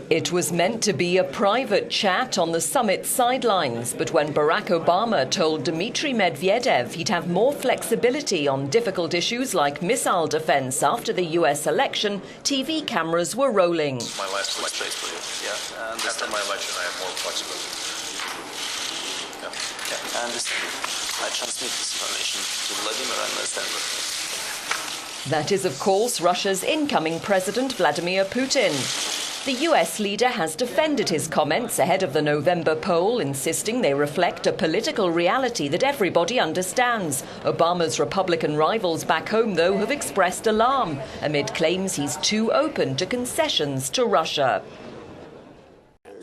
It was meant to be a private chat on the summit sidelines, but when Barack Obama told Dmitry Medvedev he'd have more flexibility on difficult issues like missile defense after the U.S. election, TV cameras were rolling. My last place for you. Yeah, after my election, I have more flexibility. Yeah, I understand. I transmit this information to Vladimir and understand. That is, of course, Russia's incoming President Vladimir Putin. The US leader has defended his comments ahead of the November poll, insisting they reflect a political reality that everybody understands. Obama's Republican rivals back home, though, have expressed alarm amid claims he's too open to concessions to Russia.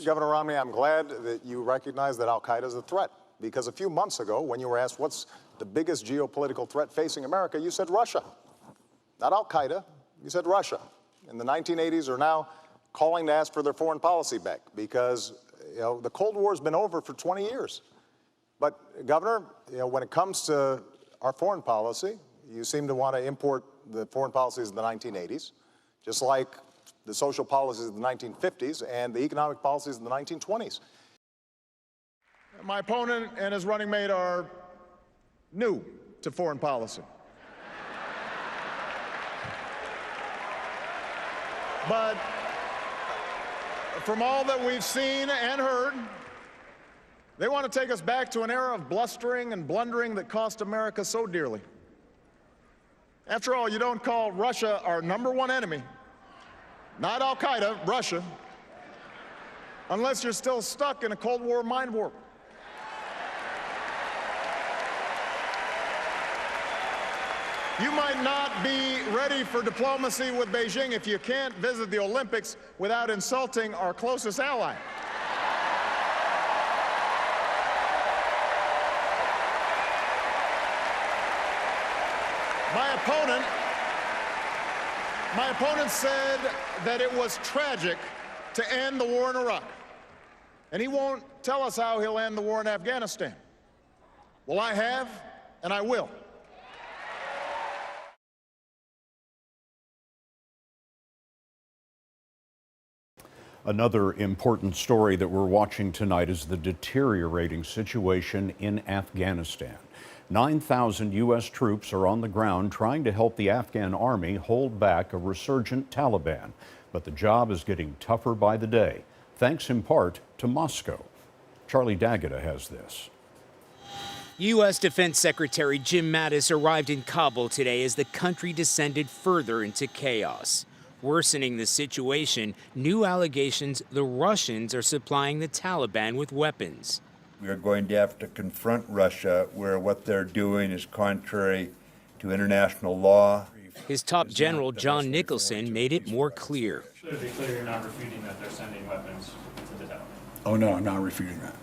Governor Romney, I'm glad that you recognize that al-Qaeda is a threat, because a few months ago, when you were asked what's the biggest geopolitical threat facing America, you said Russia. Not al-Qaeda, you said Russia. In the 1980s are now calling to ask for their foreign policy back because, the Cold War's been over for 20 years. But, Governor, when it comes to our foreign policy, you seem to want to import the foreign policies of the 1980s, just like the social policies of the 1950s and the economic policies of the 1920s. My opponent and his running mate are new to foreign policy. But from all that we've seen and heard, they want to take us back to an era of blustering and blundering that cost America so dearly. After all, you don't call Russia our #1 enemy, not al-Qaeda, Russia, unless you're still stuck in a Cold War mind warp. You might not be ready for diplomacy with Beijing if you can't visit the Olympics without insulting our closest ally. My opponent said that it was tragic to end the war in Iraq, and he won't tell us how he'll end the war in Afghanistan. Well, I have, and I will. Another important story that we're watching tonight is the deteriorating situation in Afghanistan. 9,000 U.S. troops are on the ground trying to help the Afghan army hold back a resurgent Taliban. But the job is getting tougher by the day, thanks in part to Moscow. Charlie D'Agata has this. U.S. Defense Secretary Jim Mattis arrived in Kabul today as the country descended further into chaos. Worsening the situation, new allegations the Russians are supplying the Taliban with weapons. We are going to have to confront Russia where what they're doing is contrary to international law. His top general, John Nicholson, made it more clear. Should it be clear you're not refuting that they're sending weapons to the Taliban? Oh, no, I'm not refuting that.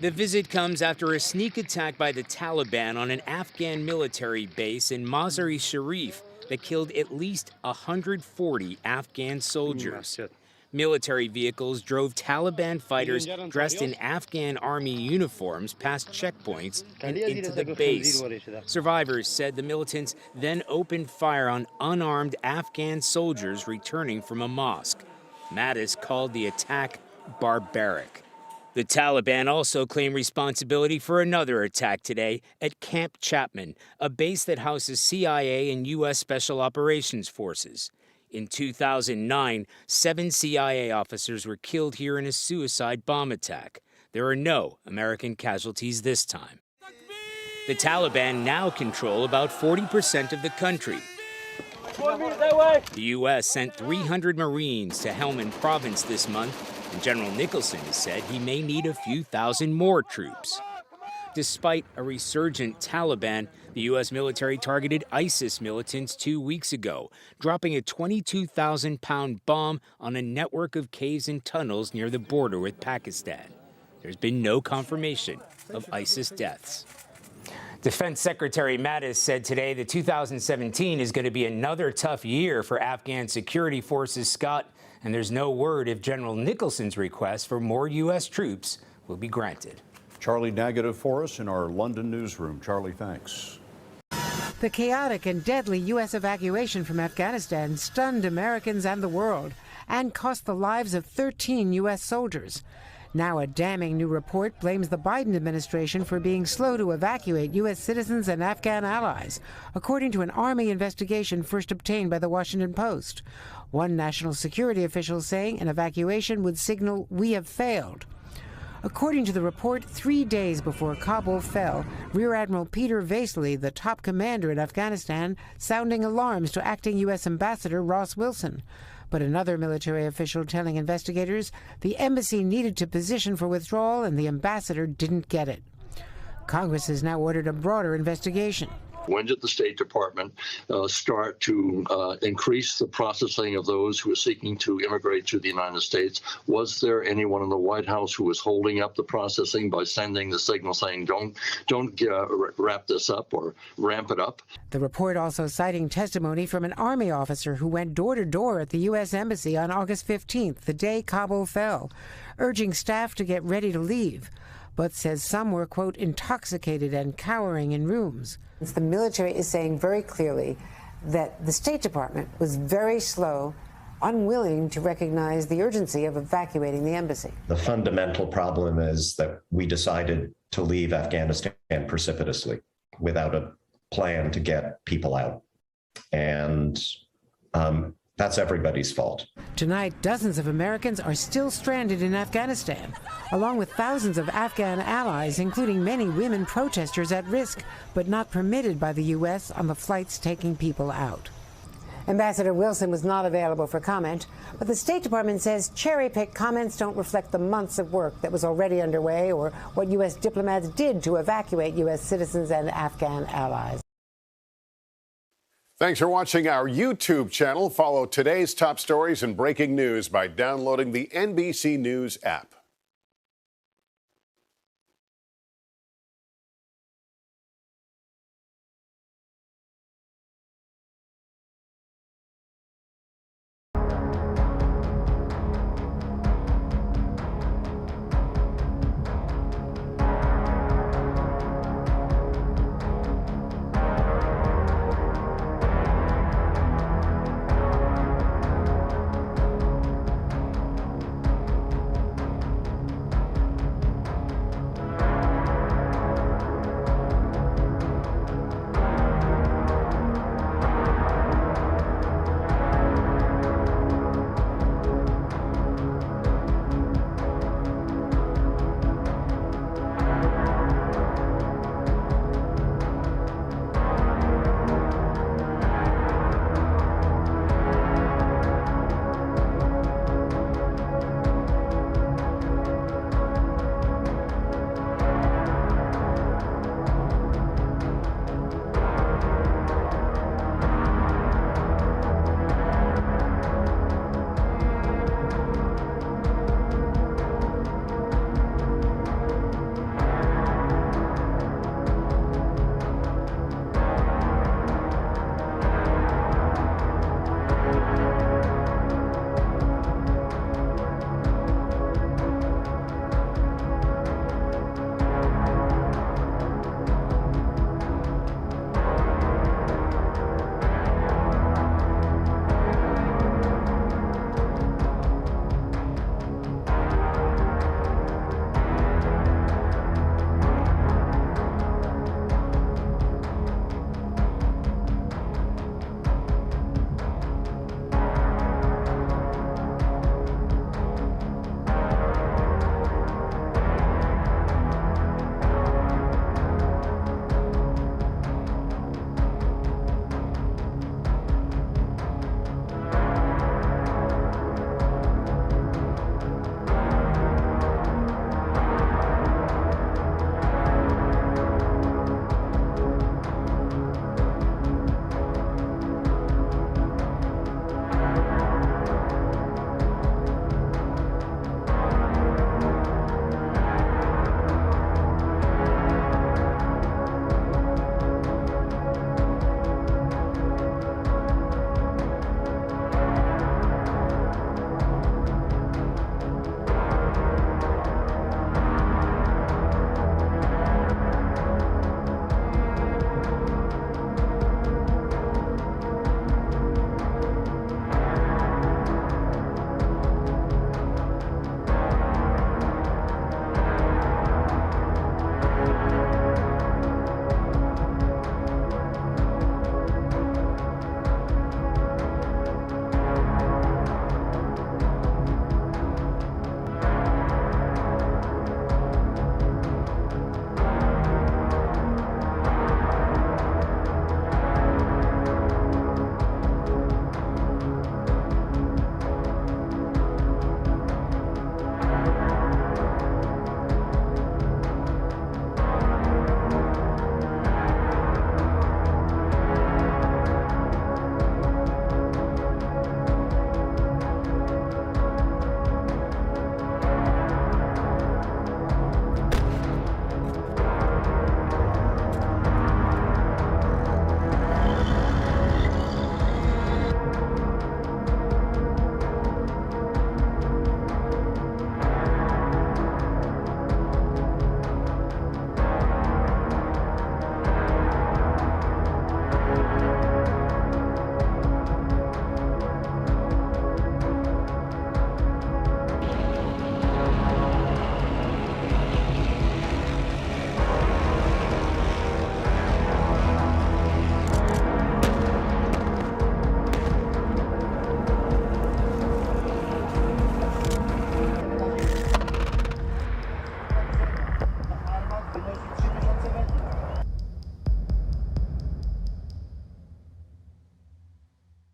The visit comes after a sneak attack by the Taliban on an Afghan military base in Mazar-e-Sharif that killed at least 140 Afghan soldiers. Military vehicles drove Taliban fighters dressed in Afghan army uniforms past checkpoints and into the base. Survivors said the militants then opened fire on unarmed Afghan soldiers returning from a mosque. Mattis called the attack barbaric. The Taliban also claimed responsibility for another attack today at Camp Chapman, a base that houses CIA and U.S. Special Operations Forces. In 2009, 7 CIA officers were killed here in a suicide bomb attack. There are no American casualties this time. The Taliban now control about 40% of the country. The U.S. sent 300 Marines to Helmand Province this month, and General Nicholson has said he may need a few thousand more troops. Despite a resurgent Taliban, the U.S. military targeted ISIS militants 2 weeks ago, dropping a 22,000-pound bomb on a network of caves and tunnels near the border with Pakistan. There's been no confirmation of ISIS deaths. Defense Secretary Mattis said today that 2017 is going to be another tough year for Afghan security forces, Scott, and there's no word if General Nicholson's request for more U.S. troops will be granted. Charlie D'Agata for us in our London newsroom. Charlie, thanks. The chaotic and deadly U.S. evacuation from Afghanistan stunned Americans and the world and cost the lives of 13 U.S. soldiers. Now a damning new report blames the Biden administration for being slow to evacuate U.S. citizens and Afghan allies, according to an Army investigation first obtained by the Washington Post. One national security official saying an evacuation would signal we have failed. According to the report, 3 days before Kabul fell, Rear Admiral Peter Vasily, the top commander in Afghanistan, sounding alarms to acting U.S. Ambassador Ross Wilson. But another military official telling investigators the embassy needed to position for withdrawal and the ambassador didn't get it. Congress has now ordered a broader investigation. When did the State Department start to increase the processing of those who are seeking to immigrate to the United States? Was there anyone in the White House who was holding up the processing by sending the signal saying, don't wrap this up or ramp it up? The report also citing testimony from an Army officer who went door to door at the U.S. Embassy on August 15th, the day Kabul fell, urging staff to get ready to leave, but says some were, quote, intoxicated and cowering in rooms. The military is saying very clearly that the State Department was very slow, unwilling to recognize the urgency of evacuating the embassy. The fundamental problem is that we decided to leave Afghanistan precipitously without a plan to get people out. And that's everybody's fault. Tonight, dozens of Americans are still stranded in Afghanistan, along with thousands of Afghan allies, including many women protesters at risk, but not permitted by the U.S. on the flights taking people out. Ambassador Wilson was not available for comment, but the State Department says cherry-picked comments don't reflect the months of work that was already underway or what U.S. diplomats did to evacuate U.S. citizens and Afghan allies. Thanks for watching our YouTube channel. Follow today's top stories and breaking news by downloading the NBC News app.